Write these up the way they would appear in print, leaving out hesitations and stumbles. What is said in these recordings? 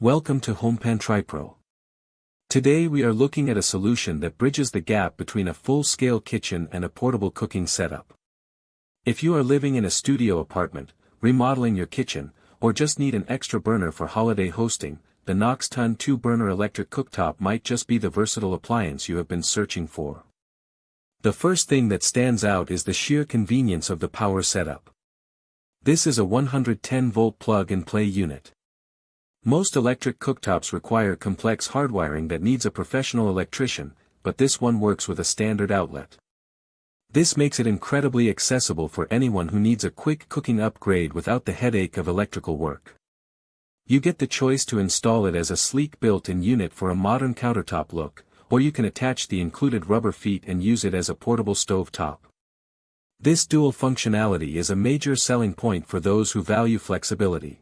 Welcome to HomePan TriPro. Today we are looking at a solution that bridges the gap between a full-scale kitchen and a portable cooking setup. If you are living in a studio apartment, remodeling your kitchen, or just need an extra burner for holiday hosting, the Noxton 2-burner electric cooktop might just be the versatile appliance you have been searching for. The first thing that stands out is the sheer convenience of the power setup. This is a 110-volt plug-and-play unit. Most electric cooktops require complex hardwiring that needs a professional electrician, but this one works with a standard outlet. This makes it incredibly accessible for anyone who needs a quick cooking upgrade without the headache of electrical work. You get the choice to install it as a sleek built-in unit for a modern countertop look, or you can attach the included rubber feet and use it as a portable stovetop. This dual functionality is a major selling point for those who value flexibility.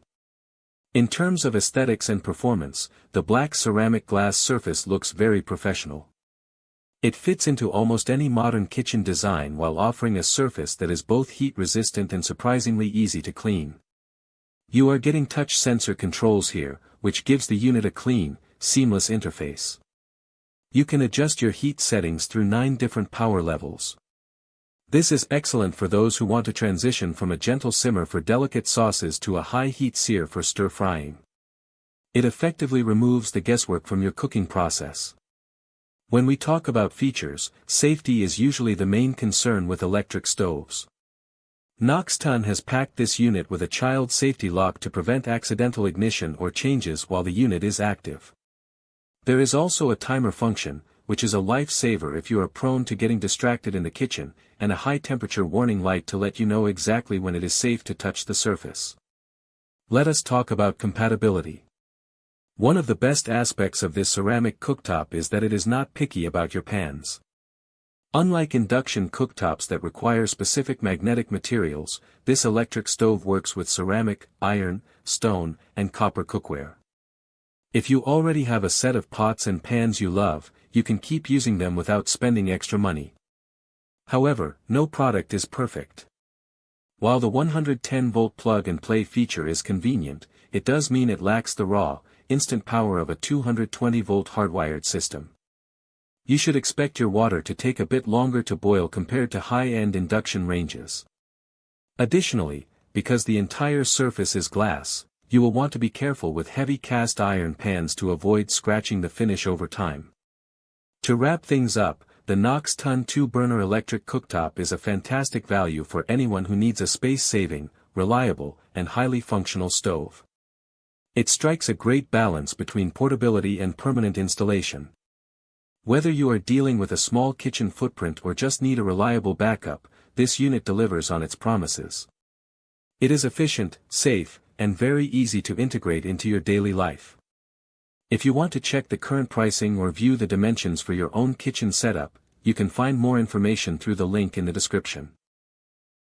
In terms of aesthetics and performance, the black ceramic glass surface looks very professional. It fits into almost any modern kitchen design while offering a surface that is both heat-resistant and surprisingly easy to clean. You are getting touch sensor controls here, which gives the unit a clean, seamless interface. You can adjust your heat settings through 9 different power levels. This is excellent for those who want to transition from a gentle simmer for delicate sauces to a high-heat sear for stir-frying. It effectively removes the guesswork from your cooking process. When we talk about features, safety is usually the main concern with electric stoves. Noxton has packed this unit with a child safety lock to prevent accidental ignition or changes while the unit is active. There is also a timer function, which is a lifesaver if you are prone to getting distracted in the kitchen, and a high-temperature warning light to let you know exactly when it is safe to touch the surface. Let us talk about compatibility. One of the best aspects of this ceramic cooktop is that it is not picky about your pans. Unlike induction cooktops that require specific magnetic materials, this electric stove works with ceramic, iron, stone, and copper cookware. If you already have a set of pots and pans you love, you can keep using them without spending extra money. However, no product is perfect. While the 110-volt plug-and-play feature is convenient, it does mean it lacks the raw, instant power of a 220-volt hardwired system. You should expect your water to take a bit longer to boil compared to high-end induction ranges. Additionally, because the entire surface is glass, you will want to be careful with heavy cast iron pans to avoid scratching the finish over time. To wrap things up, the Noxton 2-burner electric cooktop is a fantastic value for anyone who needs a space-saving, reliable, and highly functional stove. It strikes a great balance between portability and permanent installation. Whether you are dealing with a small kitchen footprint or just need a reliable backup, this unit delivers on its promises. It is efficient, safe, and very easy to integrate into your daily life. If you want to check the current pricing or view the dimensions for your own kitchen setup, you can find more information through the link in the description.